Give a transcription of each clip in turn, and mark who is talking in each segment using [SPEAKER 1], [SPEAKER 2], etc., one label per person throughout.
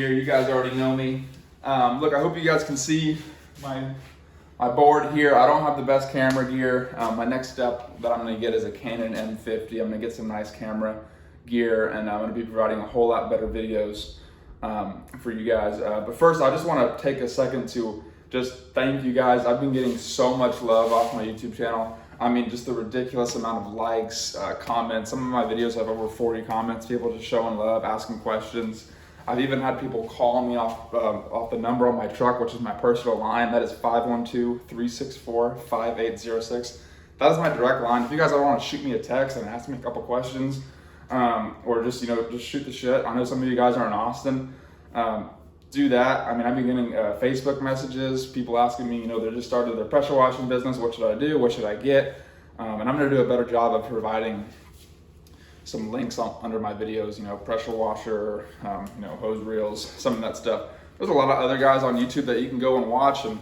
[SPEAKER 1] here. You guys already know me. Look, I hope you guys can see my board here. I don't have the best camera gear. My next step that I'm going to get is a Canon M50. I'm going to get some nice camera gear, and I'm going to be providing a whole lot better videos for you guys. But first, I just want to take a second to just thank you guys. I've been getting so much love off my YouTube channel. I mean, just the ridiculous amount of likes, comments. Some of my videos have over 40 comments, people just showing love, asking questions. I've even had people call me off the number on my truck, which is my personal line. That is 512-364-5806. That is my direct line. If you guys ever want to shoot me a text and ask me a couple questions, or just shoot the shit. I know some of you guys are in Austin. Do that. I mean, I've been getting Facebook messages, people asking me, they just started their pressure washing business. What should I do? What should I get? And I'm going to do a better job of providing some links under my videos, pressure washer, hose reels, some of that stuff. There's a lot of other guys on YouTube that you can go and watch, and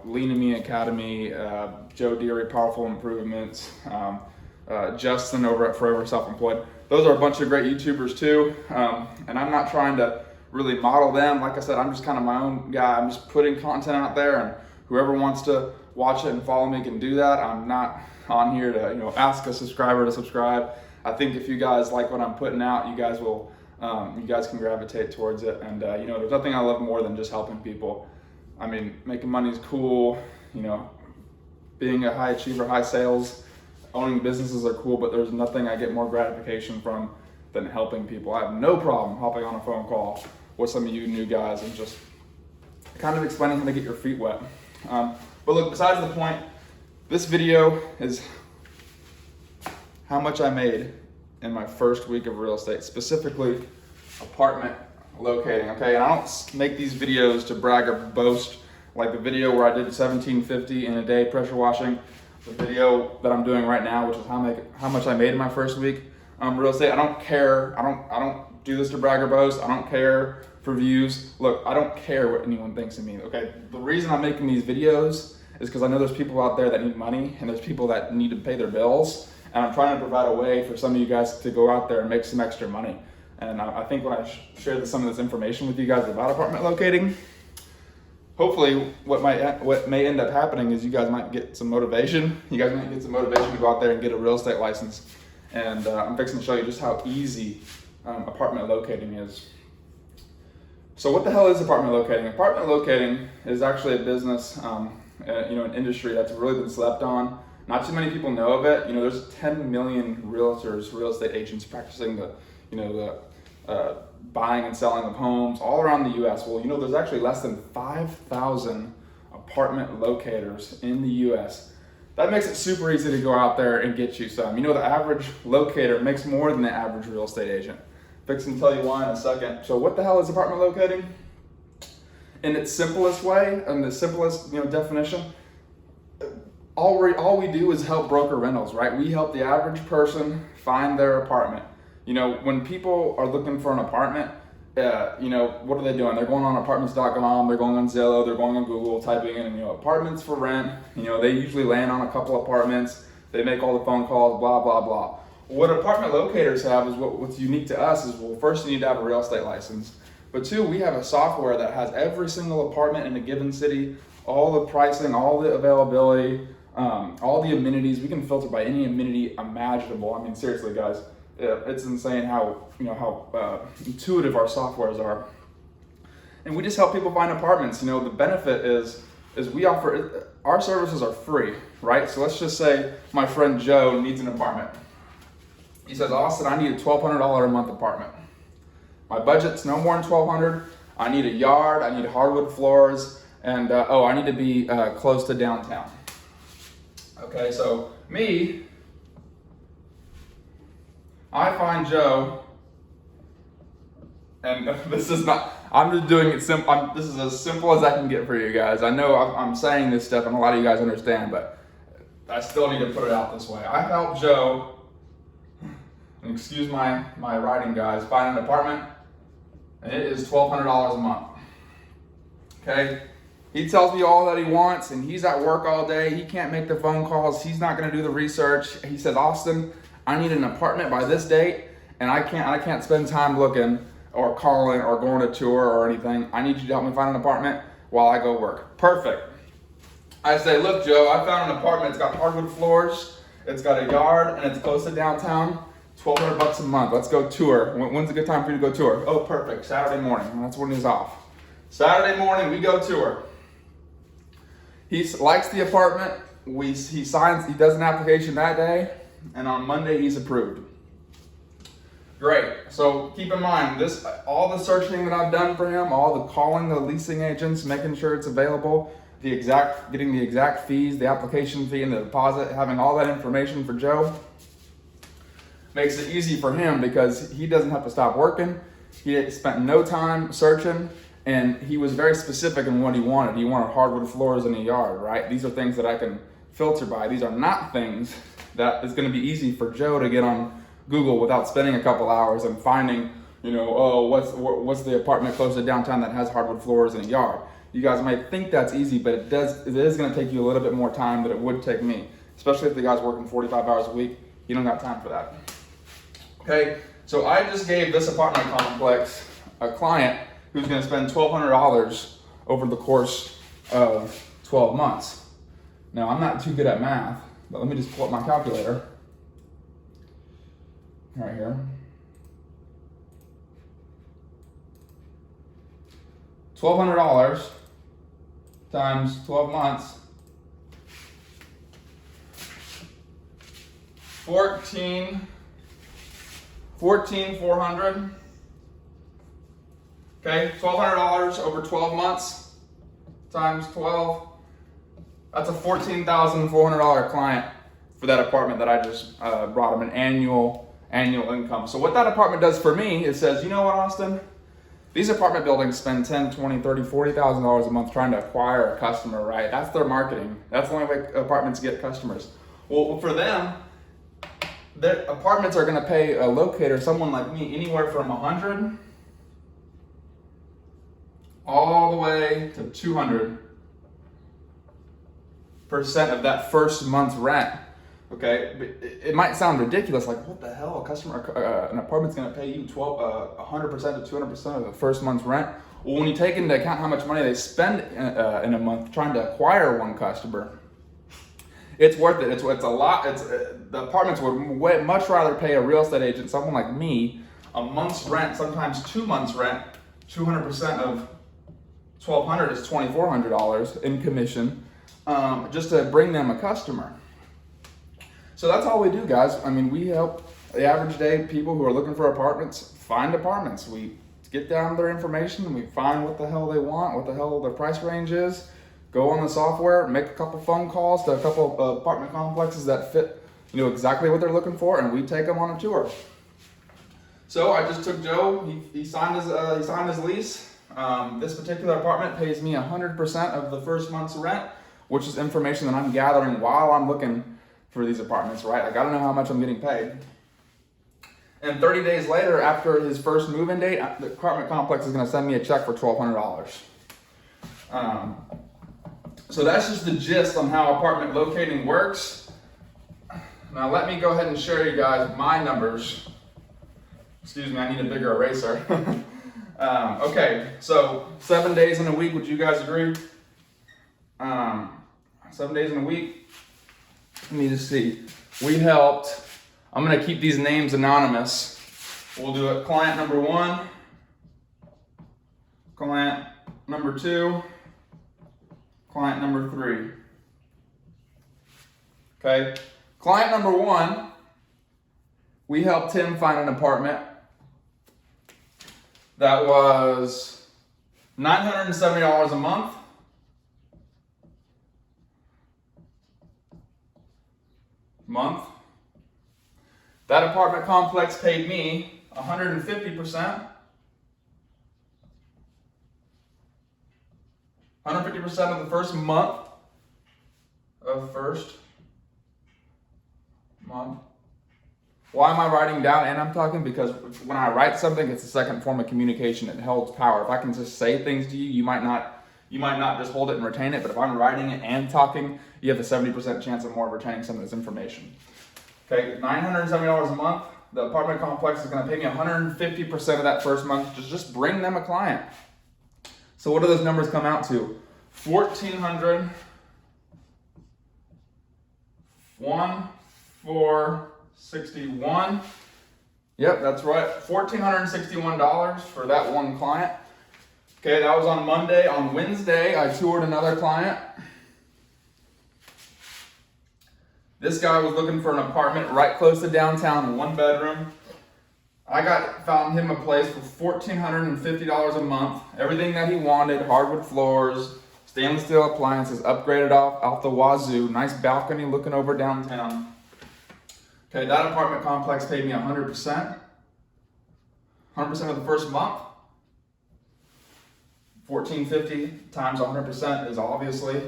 [SPEAKER 1] Lean to Me Academy, Joe Deary, Powerful Improvements, Justin over at Forever Self-Employed. Those are a bunch of great YouTubers too, and I'm not trying to really model them. Like I said, I'm just kind of my own guy. I'm just putting content out there, and whoever wants to watch it and follow me can do that. I'm not on here to ask a subscriber to subscribe. I think if you guys like what I'm putting out, you guys can gravitate towards it. And there's nothing I love more than just helping people. I mean, making money is cool. Being a high achiever, high sales, owning businesses are cool, but there's nothing I get more gratification from than helping people. I have no problem hopping on a phone call with some of you new guys and just kind of explaining how to get your feet wet. But look, besides the point, this video is how much I made in my first week of real estate, specifically apartment locating, okay? And I don't make these videos to brag or boast, like the video where I did $17.50 in a day pressure washing, the video that I'm doing right now, which is how much I made in my first week real estate. I don't care. I don't do this to brag or boast. I don't care for views. Look, I don't care what anyone thinks of me, okay? The reason I'm making these videos is because I know there's people out there that need money, and there's people that need to pay their bills, and I'm trying to provide a way for some of you guys to go out there and make some extra money. And I think when I share some of this information with you guys about apartment locating, hopefully what may end up happening is you guys might get some motivation. You guys might get some motivation to go out there and get a real estate license. And I'm fixing to show you just how easy apartment locating is. So what the hell is apartment locating? Apartment locating is actually a business, an industry that's really been slept on. Not too many people know of it. There's 10 million realtors, real estate agents practicing the buying and selling of homes all around the U.S. Well, there's actually less than 5,000 apartment locators in the U.S. That makes it super easy to go out there and get you some. The average locator makes more than the average real estate agent. Fixing to tell you why in a second. So what the hell is apartment locating? In its simplest way, and the simplest definition, all we do is help broker rentals, right? We help the average person find their apartment. When people are looking for an apartment, what are they doing? They're going on apartments.com, they're going on Zillow, they're going on Google, typing in, apartments for rent. They usually land on a couple apartments, they make all the phone calls, blah, blah, blah. What apartment locators have is what's unique to us is, well, first you need to have a real estate license. But two, we have a software that has every single apartment in a given city, all the pricing, all the availability, all the amenities. We can filter by any amenity imaginable. I mean, seriously, guys. It's insane how intuitive our softwares are, and we just help people find apartments. The benefit is we offer our services are free, right? So let's just say my friend Joe needs an apartment. He says, Austin, I need a $1,200 a month apartment. My budget's no more than $1,200. I need a yard. I need hardwood floors, and I need to be close to downtown. Okay, so I find Joe, and this is not, I'm just doing it simple. This is as simple as I can get for you guys. I know I'm saying this stuff and a lot of you guys understand, but I still need to put it out this way. I help Joe, and excuse my writing guys, find an apartment, and it is $1,200 a month. Okay? He tells me all that he wants, and he's at work all day. He can't make the phone calls. He's not gonna do the research. He says, Austin, I need an apartment by this date, and I can't spend time looking or calling or going to tour or anything. I need you to help me find an apartment while I go work. Perfect. I say, look, Joe, I found an apartment. It's got hardwood floors, it's got a yard, and it's close to downtown. $1,200 a month. Let's go tour. When's a good time for you to go tour? Oh, perfect. Saturday morning. That's when he's off. Saturday morning, we go tour. He likes the apartment. He does an application that day, and on Monday he's approved. Great. So keep in mind, all the searching that I've done for him, all the calling the leasing agents, making sure it's available, getting the exact fees, the application fee and the deposit, having all that information for Joe, makes it easy for him because he doesn't have to stop working. He spent no time searching, and he was very specific in what he wanted. He wanted hardwood floors in a yard, right? These are things that I can filter by. These are not things that is going to be easy for Joe to get on Google without spending a couple hours and finding, what's the apartment close to downtown that has hardwood floors in a yard. You guys might think that's easy, but it is going to take you a little bit more time than it would take me, especially if the guy's working 45 hours a week. You don't got time for that. Okay, so I just gave this apartment complex a client who's going to spend $1,200 over the course of 12 months. Now, I'm not too good at math, but let me just pull up my calculator right here. $1,200 times 12 months, $14,400. Okay, $1,200 over 12 months times 12. That's a $14,400 client for that apartment that I just brought him an annual income. So what that apartment does for me, it says, you know what, Austin? These apartment buildings spend $10,000, $20,000, $30,000, $40,000 a month trying to acquire a customer, right? That's their marketing. That's the only way apartments get customers. Well, for them, their apartments are going to pay a locator, someone like me, anywhere from 100 all the way to 200% of that first month's rent. Okay, it might sound ridiculous, like what the hell? An apartment's going to pay you 100% to 200% of the first month's rent. Well, when you take into account how much money they spend in a month trying to acquire one customer, it's worth it. It's a lot. The apartments would much rather pay a real estate agent, someone like me, a month's rent, sometimes 2 months' rent. 200% of $1,200 is $2,400 in commission, just to bring them a customer. So that's all we do, guys. I mean, we help the average day people who are looking for apartments find apartments. We get down their information, we find what the hell they want, what the hell their price range is, go on the software, make a couple phone calls to a couple apartment complexes that fit, exactly what they're looking for, and we take them on a tour. So I just took Joe. He signed his lease. This particular apartment pays me 100% of the first month's rent, which is information that I'm gathering while I'm looking for these apartments, right? I gotta know how much I'm getting paid. And 30 days later, after his first move-in date, the apartment complex is gonna send me a check for $1,200. So that's just the gist on how apartment locating works. Now let me go ahead and share you guys my numbers. Excuse me, I need a bigger eraser. Okay, so 7 days in a week, would you guys agree? 7 days in a week. Let me just see. We helped, I'm going to keep these names anonymous. We'll do it client number 1, client number 2, client number 3. Okay, client number 1, we helped him find an apartment that was $970 a month. That apartment complex paid me 150%. 150% of the first month. Why am I writing down and I'm talking? Because when I write something, it's a second form of communication. It holds power. If I can just say things to you, you might not just hold it and retain it, but if I'm writing it and talking, you have a 70% chance of more retaining some of this information. Okay, $970 a month. the apartment complex is gonna pay me 150% of that first month to just bring them a client. So what do those numbers come out to? 1,400, 1,461. Yep, that's right. $1,461 for that one client. Okay, that was on Monday. On Wednesday, I toured another client. This guy was looking for an apartment right close to downtown, 1 bedroom. I found him a place for $1,450 a month. Everything that he wanted: hardwood floors, stainless steel appliances, upgraded off the wazoo, nice balcony looking over downtown. Okay, that apartment complex paid me 100%. 100% of the first month. $1,450 times 100% is obviously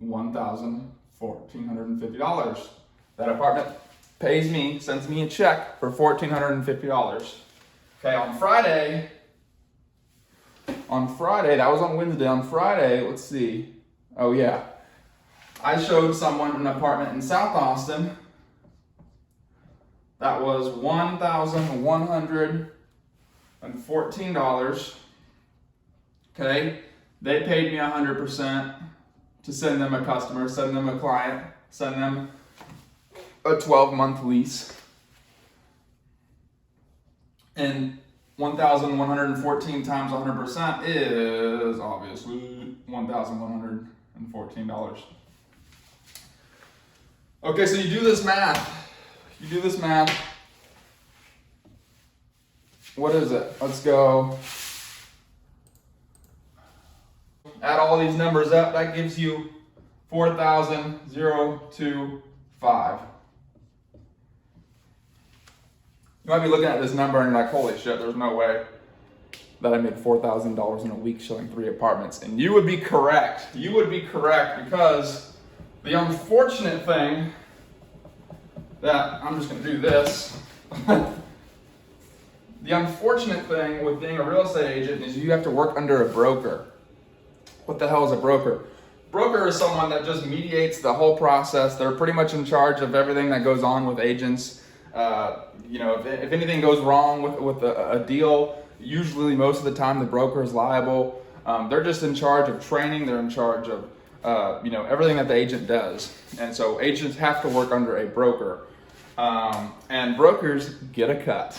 [SPEAKER 1] $1,450. That apartment pays me, sends me a check for $1,450. Okay, on Friday, that was on Wednesday. On Friday, let's see. Oh yeah, I showed someone an apartment in South Austin. That was $1,114. Okay, they paid me 100% to send them a customer, send them a client, send them a 12-month lease. And 1,114 times 100% is obviously $1,114. Okay, so you do this math. What is it? Let's go. Add all these numbers up. That gives you 4,025. You might be looking at this number and you're like, holy shit, there's no way that I made $4,000 in a week showing 3 apartments. And you would be correct. Because the unfortunate thing that, I'm just gonna do this. The unfortunate thing with being a real estate agent is you have to work under a broker. What the hell is a broker? Broker is someone that just mediates the whole process. They're pretty much in charge of everything that goes on with agents. If anything goes wrong with a deal, usually most of the time the broker is liable. They're just in charge of training. They're in charge of everything that the agent does. And so agents have to work under a broker. And brokers get a cut.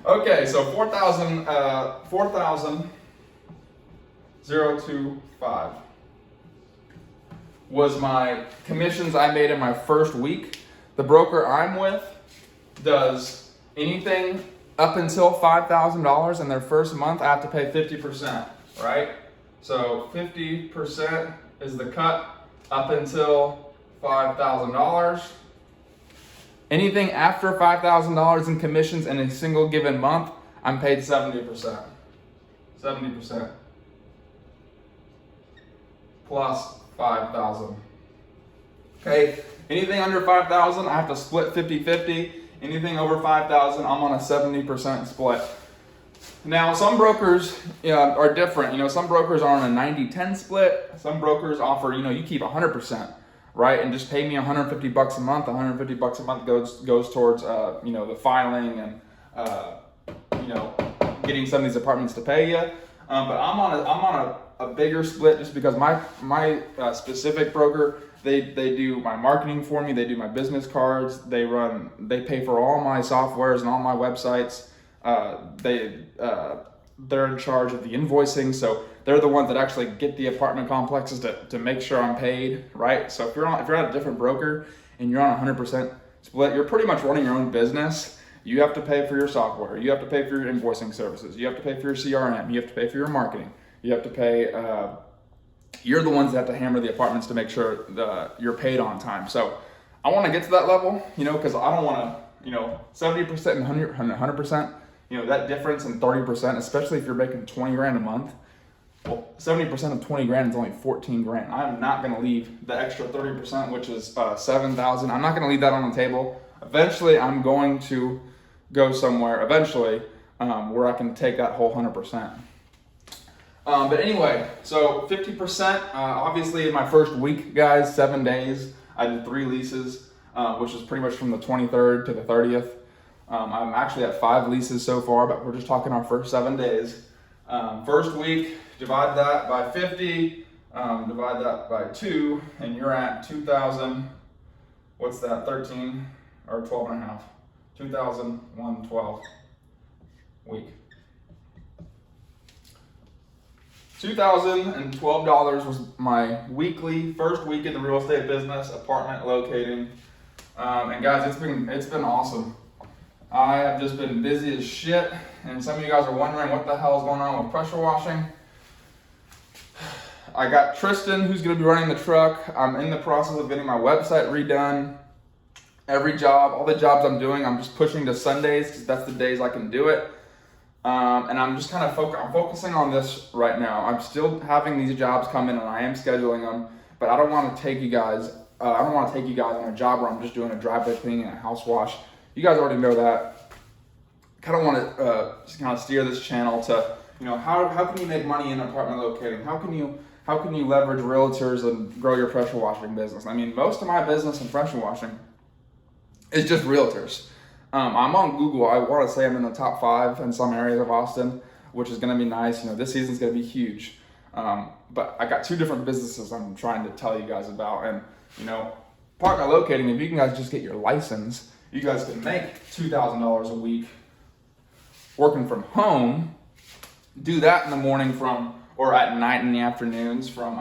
[SPEAKER 1] Okay, so 4,025 was my commissions I made in my first week. The broker I'm with does anything up until $5,000 in their first month. I have to pay 50%, right? So 50% is the cut up until $5,000. Anything after $5,000 in commissions in a single given month, I'm paid 70%. 70%. Plus 5,000. Okay, anything under 5,000, I have to split 50-50. Anything over 5,000, I'm on a 70% split. Now, some brokers are different. Some brokers are on a 90-10 split. Some brokers offer, you keep 100%, right? And just pay me $150 a month. $150 a month goes towards, the filing and, getting some of these apartments to pay you. But I'm on a bigger split just because my specific broker, they do my marketing for me. They do my business cards. They pay for all my softwares and all my websites. They're in charge of the invoicing, so they're the ones that actually get the apartment complexes to make sure I'm paid, right? So if you're at a different broker and you're on 100% split, you're pretty much running your own business. You have to pay for your software. You have to pay for your invoicing services. You have to pay for your CRM. You have to pay for your marketing. You have to pay. You're the ones that have to hammer the apartments to make sure you're paid on time. So I want to get to that level, because I don't want to, 70% and 100%. That difference in 30%, especially if you're making 20 grand a month. Well, 70% of 20 grand is only 14 grand. I'm not going to leave the extra 30%, which is 7,000. I'm not going to leave that on the table. Eventually, I'm going to go somewhere where I can take that whole 100%. But anyway, so 50%, obviously in my first week, guys, 7 days, I did 3 leases. which is pretty much from the 23rd to the 30th. I'm actually at 5 leases so far, but we're just talking our first 7 days. First week, divide that by 50, divide that by 2, and you're at 2,000, what's that, 13 or 12 and a half? 2,112 week. $2,012 was my weekly first week in the real estate business, apartment locating. And guys, it's been awesome. I have just been busy as shit, and some of you guys are wondering what the hell is going on with pressure washing. I got Tristan, who's going to be running the truck. I'm in the process of getting my website redone. Every job, all the jobs I'm doing, I'm just pushing to Sundays because that's the days I can do it. And I'm just kind of I'm focusing on this right now. I'm still having these jobs come in, and I am scheduling them, but I don't want to take you guys. I don't want to take you guys on a job where I'm just doing a driveway cleaning and a house wash. You guys already know that. Kind of want to just kind of steer this channel to, how can you make money in apartment locating? How can you leverage realtors and grow your pressure washing business? I mean, most of my business in pressure washing is just realtors. I'm on Google. I want to say I'm in the top 5 in some areas of Austin, which is going to be nice. This season's going to be huge. But I got 2 different businesses I'm trying to tell you guys about. And, apartment locating, if you guys just get your license, you guys can make $2,000 a week working from home. Do that in the morning or at night in the afternoons from,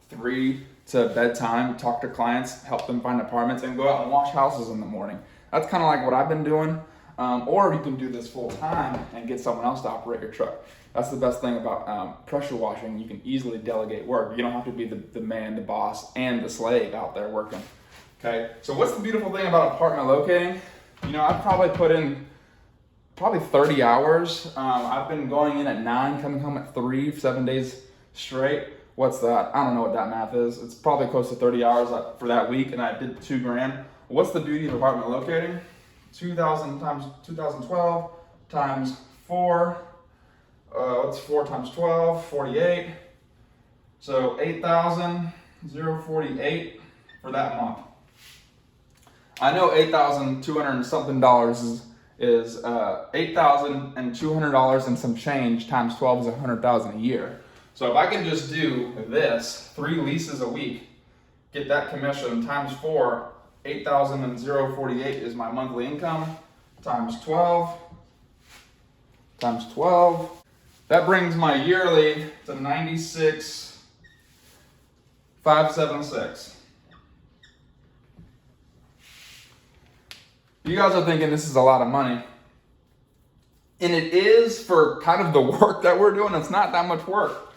[SPEAKER 1] 3 to bedtime, talk to clients, help them find apartments, and go out and wash houses in the morning. That's kind of like what I've been doing. Or you can do this full time and get someone else to operate your truck. That's the best thing about pressure washing. You can easily delegate work. You don't have to be the man, the boss, and the slave out there working. Okay, so what's the beautiful thing about apartment locating? I've probably put in 30 hours. I've been going in at 9, coming home at 3, 7 days straight. What's that? I don't know what that math is. It's probably close to 30 hours for that week, and I did $2,000. What's the beauty of apartment locating? 2,000 times 2012 times 4. What's 4 times 12? 48. So 8,048 for that month. I know $8,200 and something is $8,200 and some change times 12 is $100,000 a year. So if I can just do this, 3 leases a week, get that commission times 4, 8,048 is my monthly income, times 12. That brings my yearly to 96,576. You guys are thinking this is a lot of money. And it is for kind of the work that we're doing. It's not that much work.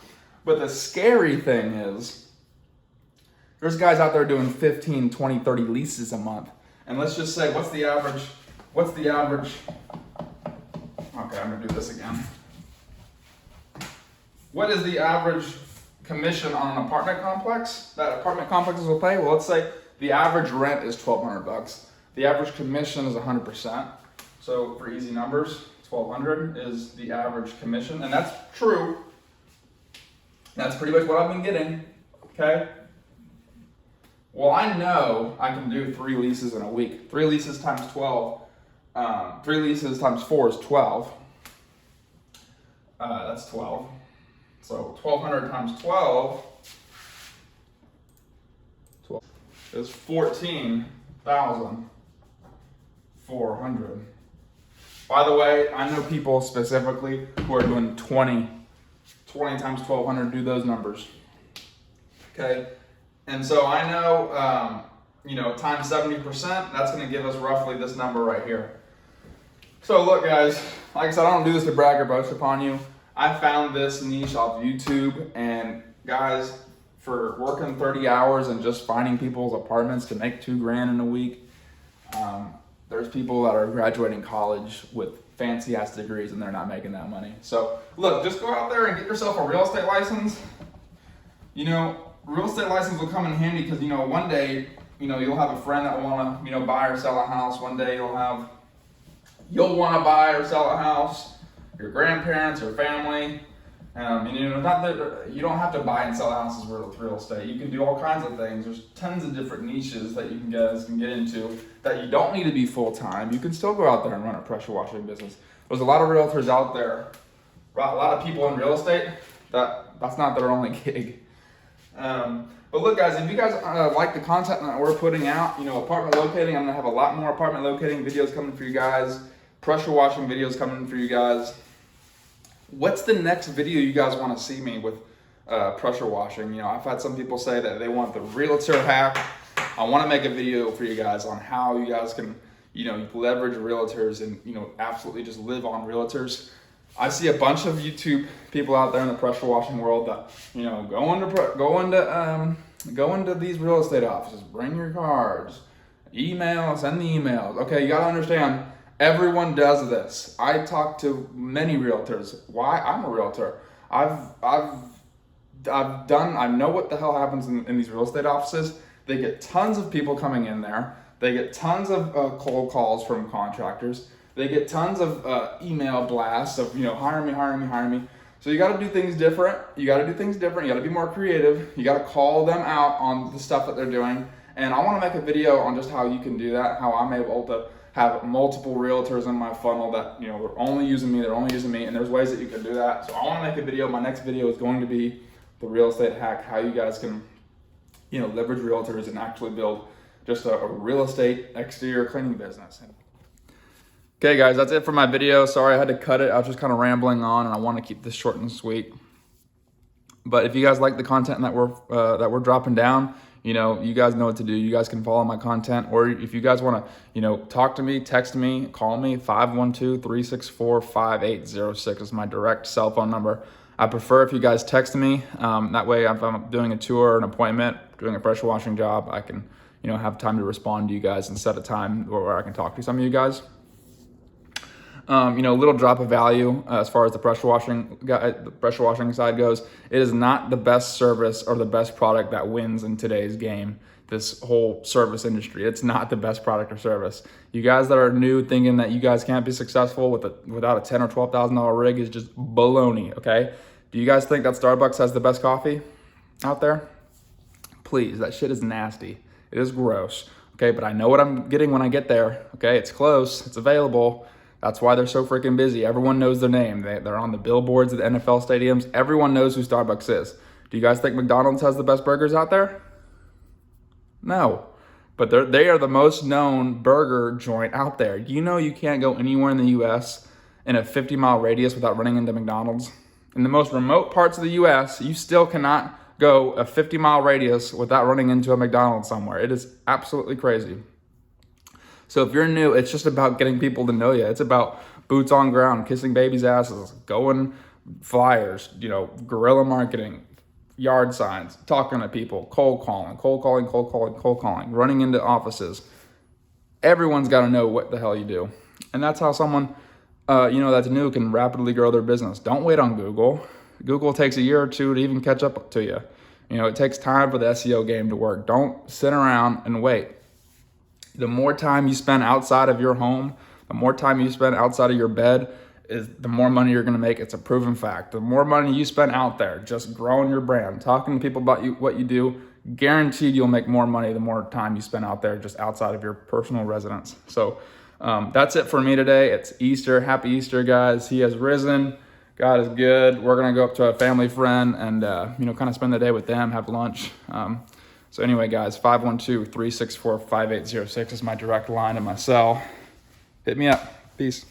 [SPEAKER 1] But the scary thing is, there's guys out there doing 15, 20, 30 leases a month. And let's just say, what's the average? Okay, I'm gonna do this again. What is the average commission on an apartment complex that apartment complexes will pay? Well, let's say the average rent is $1,200. The average commission is 100%. So for easy numbers, $1,200 is the average commission, and that's true. That's pretty much what I've been getting, okay? Well, I know I can do 3 leases in a week. 3 leases times 12, 3 leases times 4 is 12. That's 12. So 1,200 times 12 is 14,400. By the way, I know people specifically who are doing 20 times 1,200, do those numbers. Okay, and so I know, times 70%, that's going to give us roughly this number right here. So look, guys, like I said, I don't do this to brag or boast upon you. I found this niche off YouTube, and guys, for working 30 hours and just finding people's apartments to make $2,000 in a week, there's people that are graduating college with fancy ass degrees and they're not making that money. So look, just go out there and get yourself a real estate license. Real estate license will come in handy because, one day, you'll have a friend that will want to, buy or sell a house. One day you'll want to buy or sell a house. Your grandparents or family, And not that you don't have to buy and sell houses with real estate. You can do all kinds of things. There's tons of different niches that you guys can get into that you don't need to be full time. You can still go out there and run a pressure washing business. There's a lot of realtors out there, a lot of people in real estate that's not their only gig. But look, guys, if you guys like the content that we're putting out, apartment locating, I'm gonna have a lot more apartment locating videos coming for you guys, pressure washing videos coming for you guys. What's the next video you guys want to see me with pressure washing? I've had some people say that they want the realtor hack. I want to make a video for you guys on how you guys can, leverage realtors and, absolutely just live on realtors. I see a bunch of YouTube people out there in the pressure washing world that, go into these real estate offices, bring your cards, send the emails. Okay, you got to understand. Everyone does this. I talk to many realtors. Why? I'm a realtor. I know what the hell happens in these real estate offices. They get tons of people coming in there. They get tons of cold calls from contractors. They get tons of email blasts of, hire me. So you got to do things different. You got to be more creative. You got to call them out on the stuff that they're doing. And I want to make a video on just how you can do that, how I'm able to have multiple realtors in my funnel that, they're only using me, and there's ways that you can do that. So I want to make a video. My next video is going to be the real estate hack, how you guys can, leverage realtors and actually build just a real estate exterior cleaning business. Okay, guys, that's it for my video. Sorry I had to cut it. I was just kind of rambling on, and I want to keep this short and sweet. But if you guys like the content that we're dropping down, you guys know what to do. You guys can follow my content, or if you guys want to, talk to me, text me, call me, 512-364-5806 is my direct cell phone number. I prefer if you guys text me. That way, if I'm doing a tour, an appointment, doing a pressure washing job, I can, have time to respond to you guys and set a time where I can talk to some of you guys. Little drop of value as far as the pressure washing side goes. It is not the best service or the best product that wins in today's game. This whole service industry, it's not the best product or service. You guys that are new thinking that you guys can't be successful without a $10,000 or $12,000 rig is just baloney. Okay, do you guys think that Starbucks has the best coffee out there? Please, that shit is nasty. It is gross. Okay, but I know what I'm getting when I get there. Okay, it's close, it's available. That's why they're so freaking busy. Everyone knows their name. They're on the billboards at the NFL stadiums. Everyone knows who Starbucks is. Do you guys think McDonald's has the best burgers out there? No. But they are the most known burger joint out there. You can't go anywhere in the U.S. in a 50-mile radius without running into McDonald's. In the most remote parts of the U.S., you still cannot go a 50-mile radius without running into a McDonald's somewhere. It is absolutely crazy. So if you're new, it's just about getting people to know you. It's about boots on ground, kissing babies' asses, going flyers, guerrilla marketing, yard signs, talking to people, cold calling, running into offices. Everyone's got to know what the hell you do. And that's how someone, that's new can rapidly grow their business. Don't wait on Google. Google takes a year or two to even catch up to you. It takes time for the SEO game to work. Don't sit around and wait. The more time you spend outside of your home, the more time you spend outside of your bed, is the more money you're going to make. It's a proven fact. The more money you spend out there, just growing your brand, talking to people about what you do, guaranteed you'll make more money the more time you spend out there just outside of your personal residence. So that's it for me today. It's Easter. Happy Easter, guys. He has risen. God is good. We're going to go up to a family friend and, kind of spend the day with them, have lunch. So anyway, guys, 512-364-5806 is my direct line and my cell. Hit me up. Peace.